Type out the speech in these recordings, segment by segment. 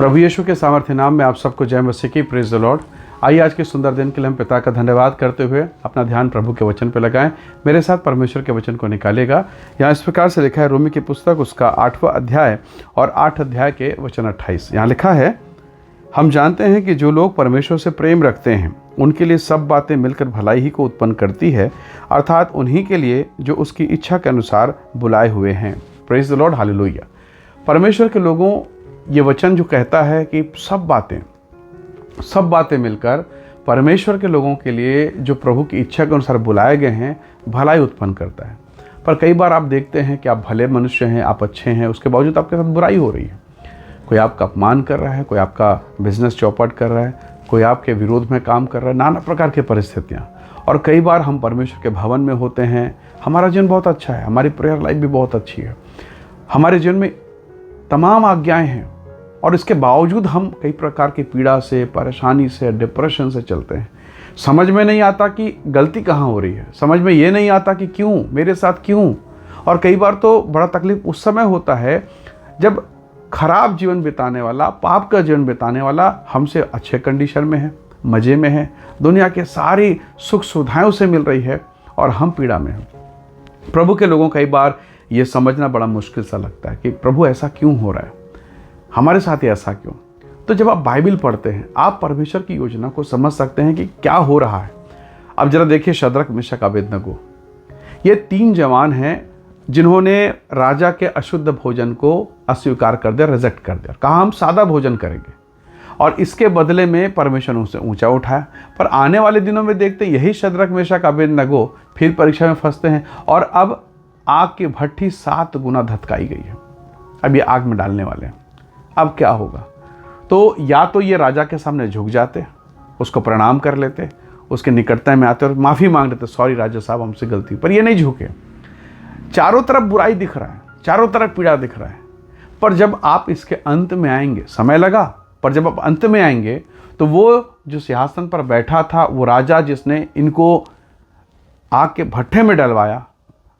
प्रभु यीशु के सामर्थ्य नाम में आप सबको जय मसीह की। Praise the Lord. आइए आज के सुंदर दिन के लिए हम पिता का धन्यवाद करते हुए अपना ध्यान प्रभु के वचन पर लगाएं। मेरे साथ परमेश्वर के वचन को निकालेगा। यहाँ इस प्रकार से लिखा है, रोमी की पुस्तक उसका 8वां अध्याय और 8 अध्याय के वचन 28। यहाँ लिखा है, हम जानते हैं कि जो लोग परमेश्वर से प्रेम रखते हैं उनके लिए सब बातें मिलकर भलाई ही को उत्पन्न करती है, अर्थात उन्हीं के लिए जो उसकी इच्छा के अनुसार बुलाए हुए हैं। Praise the Lord, hallelujah. परमेश्वर के लोगों, ये वचन जो कहता है कि सब बातें मिलकर परमेश्वर के लोगों के लिए जो प्रभु की इच्छा के अनुसार बुलाए गए हैं भलाई उत्पन्न करता है। पर कई बार आप देखते हैं कि आप भले मनुष्य हैं, आप अच्छे हैं, उसके बावजूद आपके साथ बुराई हो रही है। कोई आपका अपमान कर रहा है, कोई आपका बिजनेस चौपट कर रहा है, कोई आपके विरोध में काम कर रहा है, नाना प्रकार की परिस्थितियाँ। और कई बार हम परमेश्वर के भवन में होते हैं, हमारा जीवन बहुत अच्छा है, हमारी प्रेयर लाइफ भी बहुत अच्छी है, हमारे जीवन में तमाम आज्ञाएं हैं, और इसके बावजूद हम कई प्रकार की पीड़ा से, परेशानी से, डिप्रेशन से चलते हैं। समझ में नहीं आता कि गलती कहाँ हो रही है, समझ में ये नहीं आता कि क्यों मेरे साथ क्यों। और कई बार तो बड़ा तकलीफ उस समय होता है जब खराब जीवन बिताने वाला, पाप का जीवन बिताने वाला हमसे अच्छे कंडीशन में है, मज़े में है, दुनिया के सारी सुख सुविधाएं उसे मिल रही है और हम पीड़ा में हैं। प्रभु के लोगों कई बार ये समझना बड़ा मुश्किल सा लगता है कि प्रभु ऐसा क्यों हो रहा है, हमारे साथ ही ऐसा क्यों। तो जब आप बाइबल पढ़ते हैं आप परमेश्वर की योजना को समझ सकते हैं कि क्या हो रहा है। अब जरा देखिए, शद्रक, मेशक, अबेदनगो, ये 3 जवान हैं जिन्होंने राजा के अशुद्ध भोजन को अस्वीकार कर दिया, रिजेक्ट कर दिया, कहा हम सादा भोजन करेंगे, और इसके बदले में परमेश्वर ने उसे ऊंचा उठाया। पर आने वाले दिनों में देखते यही शद्रक, मेशक, अबेदनगो फिर परीक्षा में फंसते हैं, और अब आग की भट्ठी 7 गुना धधकाई गई है। अब ये आग में डालने वाले हैं। अब क्या होगा? तो या तो ये राजा के सामने झुक जाते, उसको प्रणाम कर लेते, उसके निकटता में आते और माफ़ी मांग लेते, सॉरी राजा साहब हमसे गलती। पर ये नहीं झुके। चारों तरफ बुराई दिख रहा है, चारों तरफ पीड़ा दिख रहा है। पर जब आप इसके अंत में आएंगे, समय लगा, पर जब आप अंत में आएंगे तो वो जो सिंहासन पर बैठा था, वो राजा जिसने इनको आग के भट्ठे में डलवाया,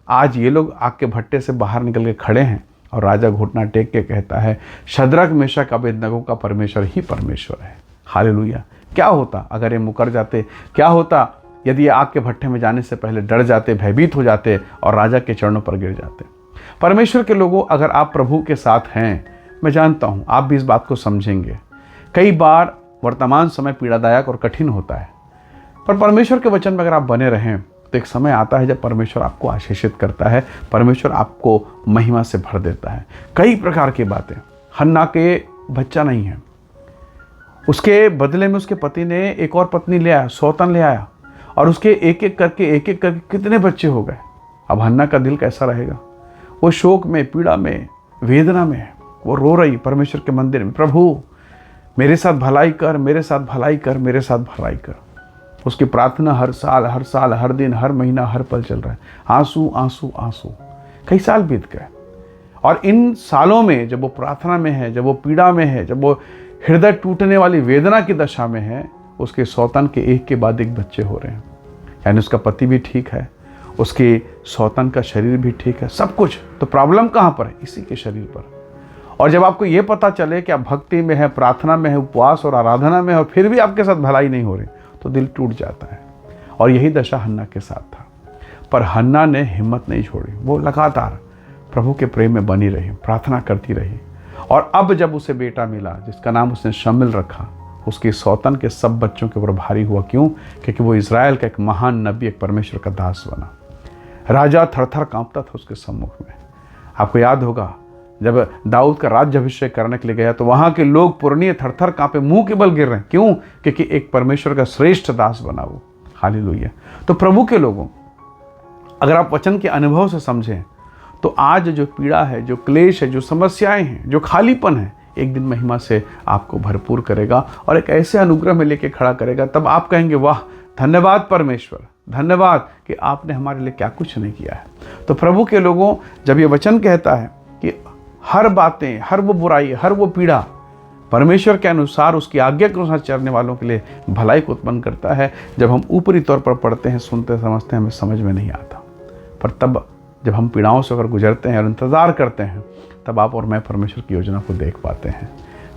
आज ये लोग आग के भट्टे से बाहर निकल के खड़े हैं और राजा घुटना टेक के कहता है, शद्रक, मेशक, अबेदनगो का परमेश्वर ही परमेश्वर है। हालेलुया। क्या होता अगर ये मुकर जाते? क्या होता यदि ये आग के भट्टे में जाने से पहले डर जाते, भयभीत हो जाते और राजा के चरणों पर गिर जाते? परमेश्वर के लोगों, अगर आप प्रभु के साथ हैं, मैं जानता हूँ आप भी इस बात को समझेंगे। कई बार वर्तमान समय पीड़ादायक और कठिन होता है, पर परमेश्वर के वचन में अगर आप बने रहें तो एक समय आता है जब परमेश्वर आपको आशीषित करता है, परमेश्वर आपको महिमा से भर देता है। कई प्रकार की बातें। हन्ना के बच्चा नहीं है, उसके बदले में उसके पति ने एक और पत्नी ले आया, सौतन ले आया, और उसके एक एक करके कितने बच्चे हो गए। अब हन्ना का दिल कैसा रहेगा? वो शोक में, पीड़ा में, वेदना में है। वो रो रही परमेश्वर के मंदिर में, प्रभु मेरे साथ भलाई कर, मेरे साथ भलाई कर, मेरे साथ भलाई कर। उसकी प्रार्थना हर साल, हर दिन, हर महीना, हर पल चल रहा है। आंसू आंसू आंसू। कई साल बीत गए, और इन सालों में जब वो प्रार्थना में है, जब वो पीड़ा में है, जब वो हृदय टूटने वाली वेदना की दशा में है, उसके सौतन के एक के बाद एक बच्चे हो रहे हैं। यानी उसका पति भी ठीक है, उसके सौतन का शरीर भी ठीक है, सब कुछ। तो प्रॉब्लम कहाँ पर है? इसी के शरीर पर। और जब आपको ये पता चले कि आप भक्ति में है, प्रार्थना में है, उपवास और आराधना में है, और फिर भी आपके साथ भलाई नहीं हो रही, तो दिल टूट जाता है। और यही दशा हन्ना के साथ था। पर हन्ना ने हिम्मत नहीं छोड़ी, वो लगातार प्रभु के प्रेम में बनी रही, प्रार्थना करती रही। और अब जब उसे बेटा मिला जिसका नाम उसने शम्मिल रखा, उसके सौतन के सब बच्चों के ऊपर भारी हुआ। क्यों? क्योंकि वो इज़राइल का एक महान नबी, एक परमेश्वर का दास बना। राजा थर-थर कांपता था उसके सम्मुख में। आपको याद होगा जब दाऊद का राज्याभिषेक करने के लिए गया तो वहाँ के लोग पुरनिये थर-थर कांपे, मुंह के बल गिर रहे हैं। क्यों? क्योंकि एक परमेश्वर का श्रेष्ठ दास बना वो। हालेलुया। तो प्रभु के लोगों, अगर आप वचन के अनुभव से समझें तो आज जो पीड़ा है, जो क्लेश है, जो समस्याएं हैं, जो खालीपन है, एक दिन महिमा से आपको भरपूर करेगा और एक ऐसे अनुग्रह में लेके खड़ा करेगा। तब आप कहेंगे, वाह धन्यवाद परमेश्वर, धन्यवाद कि आपने हमारे लिए क्या कुछ नहीं किया है। तो प्रभु के लोगों, जब ये वचन कहता है कि हर बातें, हर वो बुराई, हर वो पीड़ा परमेश्वर के अनुसार, उसकी आज्ञा के अनुसार चलने वालों के लिए भलाई को उत्पन्न करता है। जब हम ऊपरी तौर पर पढ़ते हैं, सुनते, समझते हैं, हमें समझ में नहीं आता। पर तब जब हम पीड़ाओं से अगर गुजरते हैं और इंतज़ार करते हैं, तब आप और मैं परमेश्वर की योजना को देख पाते हैं।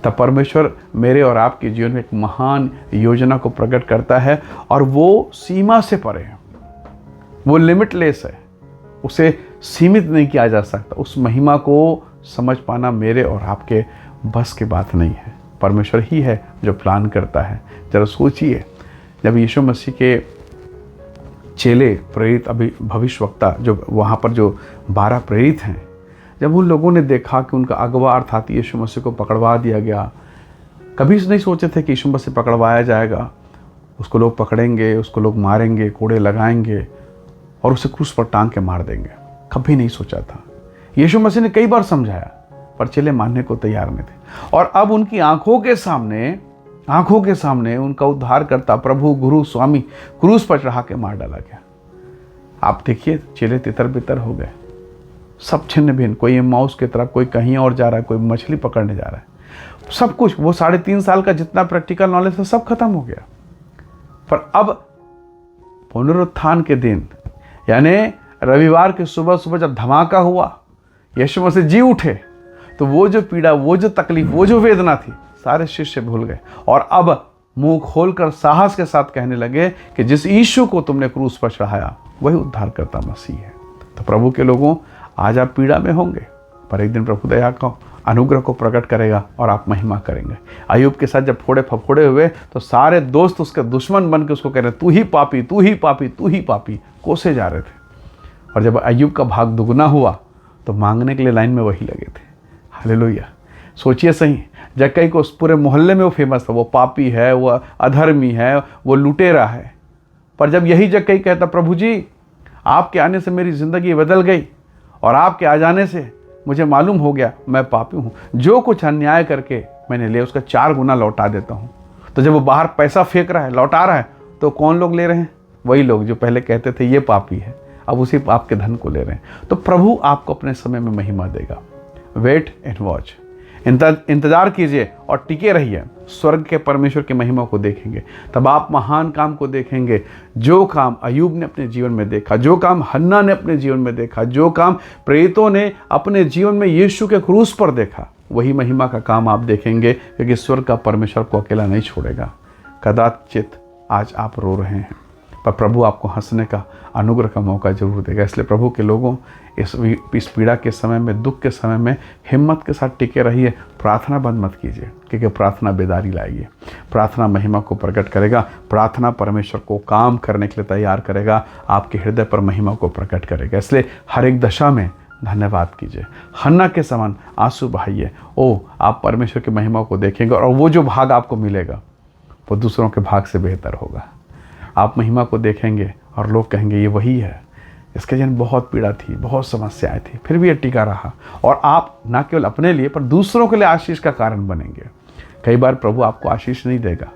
तब परमेश्वर मेरे और आपके जीवन में एक महान योजना को प्रकट करता है, और वो सीमा से परे है, वो लिमिटलेस है, उसे सीमित नहीं किया जा सकता। उस महिमा को समझ पाना मेरे और आपके बस की बात नहीं है। परमेश्वर ही है जो प्लान करता है। जरा सोचिए, जब यीशु मसीह के चेले प्रेरित, अभी भविष्यवक्ता, जो वहाँ पर जो 12 प्रेरित हैं, जब उन लोगों ने देखा कि उनका अगवा अर्थात यीशु मसीह को पकड़वा दिया गया, कभी नहीं सोचे थे कि यीशु मसीह पकड़वाया जाएगा, उसको लोग पकड़ेंगे, उसको लोग मारेंगे, कोड़े लगाएंगे और उसे क्रूस पर टांग के मार देंगे। कभी नहीं सोचा था। यीशु मसीह ने कई बार समझाया, पर चेले मानने को तैयार नहीं थे। और अब उनकी आंखों के सामने उनका उद्धारकर्ता, प्रभु, गुरु, स्वामी क्रूस पर चढ़ा के मार डाला गया। आप देखिए, चेले तितर बितर हो गए, सब छिन्न भिन्न, कोई माउस की तरफ, कोई कहीं और जा रहा है, कोई मछली पकड़ने जा रहा है। सब कुछ, वो 3.5 साल का जितना प्रैक्टिकल नॉलेज था सब खत्म हो गया। पर अब पुनरुत्थान के दिन, यानी रविवार की सुबह सुबह जब धमाका हुआ, यीशु मसीह जी उठे, तो वो जो पीड़ा, वो जो तकलीफ, वो जो वेदना थी, सारे शिष्य भूल गए और अब मुंह खोलकर साहस के साथ कहने लगे कि जिस यीशु को तुमने क्रूस पर चढ़ाया वही उद्धार करता मसीह है। तो प्रभु के लोगों, आज आप पीड़ा में होंगे, पर एक दिन प्रभु दया को, अनुग्रह को प्रकट करेगा और आप महिमा करेंगे। अय्यूब के साथ जब फोड़े फफोड़े हुए तो सारे दोस्त उसके दुश्मन बन के उसको कह रहे, तू ही पापी, तू ही पापी, तू ही पापी, कोसे जा रहे थे। और जब अय्यूब का भाग दुगना हुआ तो मांगने के लिए लाइन में वही लगे थे। हालेलुया। सोचिए सही, जक्कई को उस पूरे मोहल्ले में वो फेमस था, वो पापी है, वो अधर्मी है, वो लुटेरा है। पर जब यही जक्कई कहता, प्रभु जी आपके आने से मेरी ज़िंदगी बदल गई और आपके आ जाने से मुझे मालूम हो गया मैं पापी हूँ, जो कुछ अन्याय करके मैंने लिया उसका 4 गुना लौटा देता हूँ। तो जब वो बाहर पैसा फेंक रहा है, लौटा रहा है, तो कौन लोग ले रहे हैं? वही लोग जो पहले कहते थे ये पापी है, अब उसी पाप के धन को ले रहे हैं। तो प्रभु आपको अपने समय में महिमा देगा। वेट एंड वॉच, इंतजार कीजिए और टिके रहिए। स्वर्ग के परमेश्वर की महिमा को देखेंगे, तब आप महान काम को देखेंगे। जो काम अय्यूब ने अपने जीवन में देखा, जो काम हन्ना ने अपने जीवन में देखा, जो काम प्रेरितों ने अपने जीवन में यीशु के क्रूस पर देखा, वही महिमा का काम आप देखेंगे, क्योंकि स्वर्ग का परमेश्वर को अकेला नहीं छोड़ेगा। कदाचित आज आप रो रहे हैं, पर प्रभु आपको हंसने का, अनुग्रह का मौका जरूर देगा। इसलिए प्रभु के लोगों, इस पीड़ा के समय में, दुख के समय में हिम्मत के साथ टिके रहिए। प्रार्थना बंद मत कीजिए, क्योंकि प्रार्थना बेदारी लाएगी। प्रार्थना महिमा को प्रकट करेगा। प्रार्थना परमेश्वर को काम करने के लिए तैयार करेगा, आपके हृदय पर महिमा को प्रकट करेगा। इसलिए हर एक दशा में धन्यवाद कीजिए। हन्ना के समान आंसू बहाइए। आप परमेश्वर की महिमा को देखेंगे और वो जो भाग आपको मिलेगा वो दूसरों के भाग से बेहतर होगा। आप महिमा को देखेंगे और लोग कहेंगे ये वही है, इसके जन बहुत पीड़ा थी, बहुत समस्याएं थी, फिर भी ये टिका रहा। और आप न केवल अपने लिए पर दूसरों के लिए आशीष का कारण बनेंगे। कई बार प्रभु आपको आशीष नहीं देगा,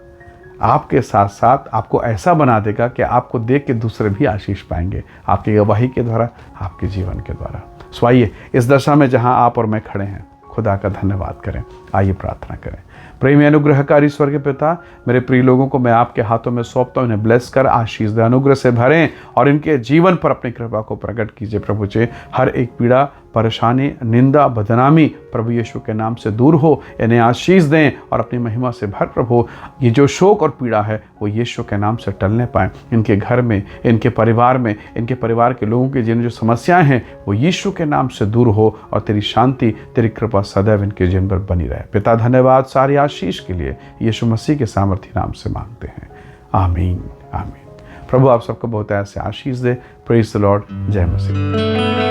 आपके साथ साथ आपको ऐसा बना देगा कि आपको देख के दूसरे भी आशीष पाएंगे, आपकी गवाही के द्वारा, आपके जीवन के द्वारा। सो आइए, इस दशा में जहां आप और मैं खड़े हैं, खुदा का धन्यवाद करें। आइए प्रार्थना करें। प्रेमी अनुग्रहकारी स्वर्ग के पिता, मेरे प्रिय लोगों को मैं आपके हाथों में सौंपता हूँ। इन्हें ब्लेस कर आशीष दे, अनुग्रह से भरें और इनके जीवन पर अपनी कृपा को प्रकट कीजिए। प्रभु जी, हर एक पीड़ा, परेशानी, निंदा, बदनामी प्रभु यीशु के नाम से दूर हो। इन्हें आशीष दें और अपनी महिमा से भर। प्रभु, ये जो शोक और पीड़ा है वो यीशु के नाम से टलने पाए। इनके घर में, इनके परिवार में, इनके परिवार के लोगों की जिन जो समस्याएं हैं वो यीशु के नाम से दूर हो और तेरी शांति, तेरी कृपा सदैव इनके जीवन पर बनी रहे। पिता धन्यवाद सारी आशीष के लिए यीशु मसीह के सामर्थी नाम से मांगते हैं। आमीन, आमीन। प्रभु आप सबको बहुत ऐसे आशीष दे। Praise the Lord. जय मसीह।